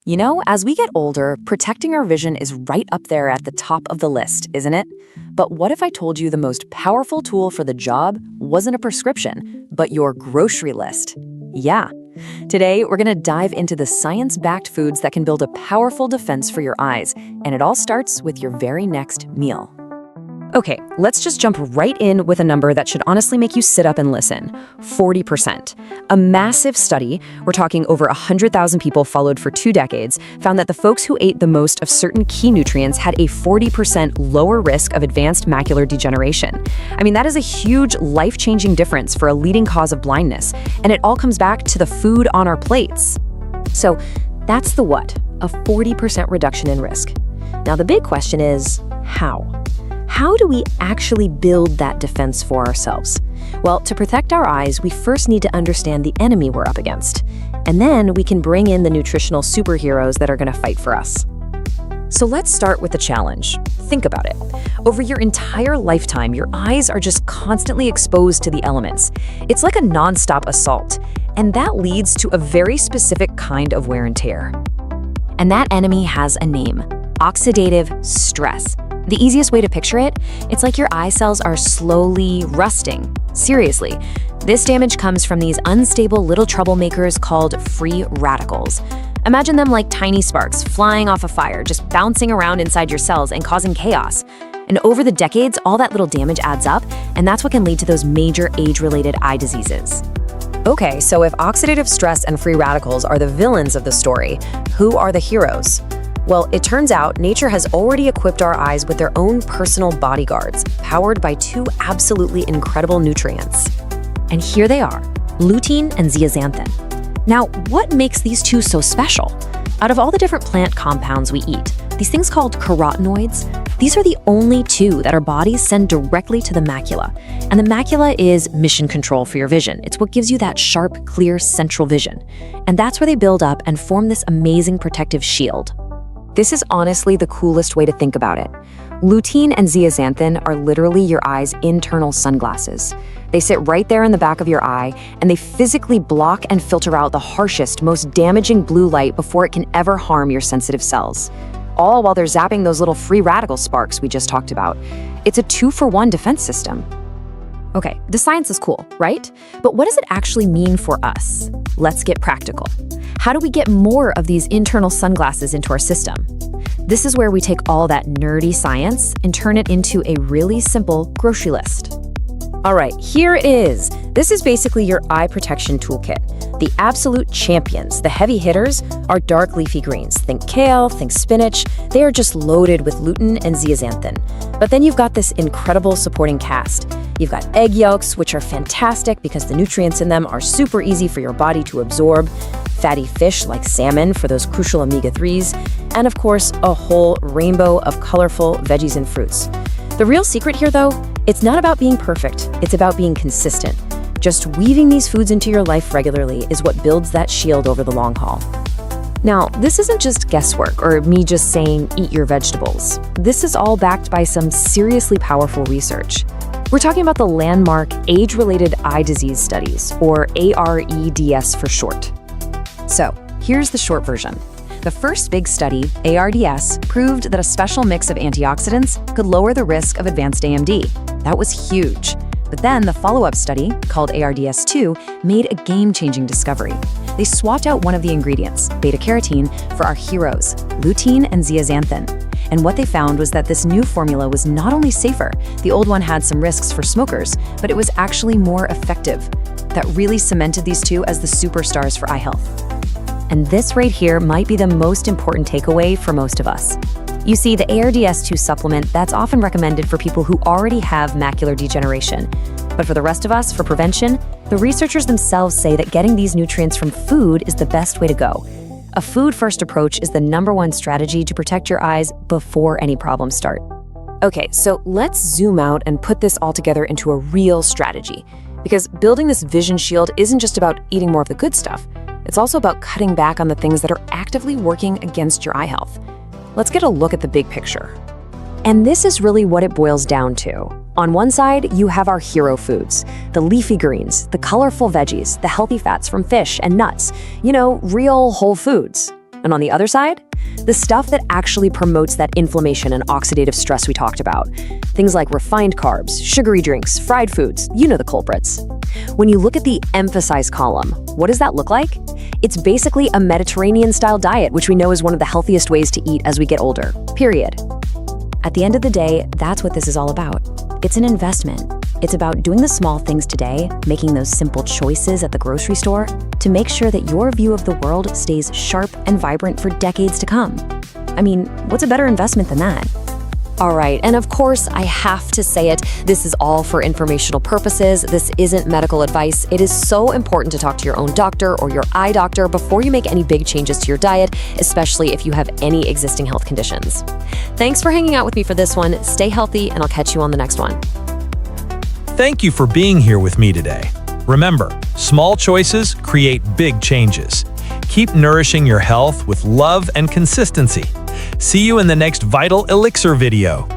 You know, as we get older, protecting our vision is right up there at the top of the list, isn't it? But what if I told you the most powerful tool for the job wasn't a prescription, but your grocery list? Yeah. Today, we're going to dive into the science-backed foods that can build a powerful defense for your eyes, and it all starts with your very next meal. Okay, let's just jump right in with a number that should honestly make you sit up and listen. 40%. A massive study, we're talking over 100,000 people followed for 2 decades, found that the folks who ate the most of certain key nutrients had a 40% lower risk of advanced macular degeneration. I mean, that is a huge, life-changing difference for a leading cause of blindness, and it all comes back to the food on our plates. So that's the what, a 40% reduction in risk. Now, the big question is, how? How do we actually build that defense for ourselves? Well, to protect our eyes, we first need to understand the enemy we're up against. And then we can bring in the nutritional superheroes that are going to fight for us. So let's start with the challenge. Think about it. Over your entire lifetime, your eyes are just constantly exposed to the elements. It's like a nonstop assault. And that leads to a very specific kind of wear and tear. And that enemy has a name: oxidative stress. The easiest way to picture it, it's like your eye cells are slowly rusting. Seriously, this damage comes from these unstable little troublemakers called free radicals. Imagine them like tiny sparks flying off a fire, just bouncing around inside your cells and causing chaos. And over the decades, all that little damage adds up, and that's what can lead to those major age-related eye diseases. Okay, so if oxidative stress and free radicals are the villains of the story, who are the heroes? Well, it turns out nature has already equipped our eyes with their own personal bodyguards, powered by 2 absolutely incredible nutrients. And here they are, lutein and zeaxanthin. Now, what makes these 2 so special? Out of all the different plant compounds we eat, these things called carotenoids, these are the only 2 that our bodies send directly to the macula. And the macula is mission control for your vision. It's what gives you that sharp, clear central vision. And that's where they build up and form this amazing protective shield. This is honestly the coolest way to think about it. Lutein and zeaxanthin are literally your eye's internal sunglasses. They sit right there in the back of your eye, and they physically block and filter out the harshest, most damaging blue light before it can ever harm your sensitive cells. All while they're zapping those little free radical sparks we just talked about. It's a 2-for-1 defense system. Okay, the science is cool, right? But what does it actually mean for us? Let's get practical. How do we get more of these internal sunglasses into our system? This is where we take all that nerdy science and turn it into a really simple grocery list. All right, here it is. This is basically your eye protection toolkit. The absolute champions, the heavy hitters, are dark leafy greens. Think kale, think spinach. They are just loaded with lutein and zeaxanthin. But then you've got this incredible supporting cast. You've got egg yolks, which are fantastic because the nutrients in them are super easy for your body to absorb, fatty fish like salmon for those crucial omega-3s, and of course, a whole rainbow of colorful veggies and fruits. The real secret here, though, it's not about being perfect, it's about being consistent. Just weaving these foods into your life regularly is what builds that shield over the long haul. Now, this isn't just guesswork or me just saying eat your vegetables. This is all backed by some seriously powerful research. We're talking about the landmark Age-Related Eye Disease Studies, or AREDS for short. So, here's the short version. The first big study, ARDS, proved that a special mix of antioxidants could lower the risk of advanced AMD. That was huge. But then the follow-up study, called ARDS2, made a game-changing discovery. They swapped out one of the ingredients, beta-carotene, for our heroes, lutein and zeaxanthin. And what they found was that this new formula was not only safer, the old one had some risks for smokers, but it was actually more effective. That really cemented these 2 as the superstars for eye health. And this right here might be the most important takeaway for most of us. You see, the ARDS2 supplement, that's often recommended for people who already have macular degeneration. But for the rest of us, for prevention, the researchers themselves say that getting these nutrients from food is the best way to go. A food-first approach is the #1 strategy to protect your eyes before any problems start. Okay, so let's zoom out and put this all together into a real strategy. Because building this vision shield isn't just about eating more of the good stuff. It's also about cutting back on the things that are actively working against your eye health. Let's get a look at the big picture. And this is really what it boils down to. On one side, you have our hero foods, the leafy greens, the colorful veggies, the healthy fats from fish and nuts, real whole foods. And on the other side, the stuff that actually promotes that inflammation and oxidative stress we talked about. Things like refined carbs, sugary drinks, fried foods, you know the culprits. When you look at the emphasize column, what does that look like? It's basically a Mediterranean-style diet, which we know is one of the healthiest ways to eat as we get older, period. At the end of the day, that's what this is all about. It's an investment. It's about doing the small things today, making those simple choices at the grocery store to make sure that your view of the world stays sharp and vibrant for decades to come. I mean, what's a better investment than that? All right, and of course, I have to say it, this is all for informational purposes. This isn't medical advice. It is so important to talk to your own doctor or your eye doctor before you make any big changes to your diet, especially if you have any existing health conditions. Thanks for hanging out with me for this one. Stay healthy, and I'll catch you on the next one. Thank you for being here with me today. Remember, small choices create big changes. Keep nourishing your health with love and consistency. See you in the next Vital Elixir video.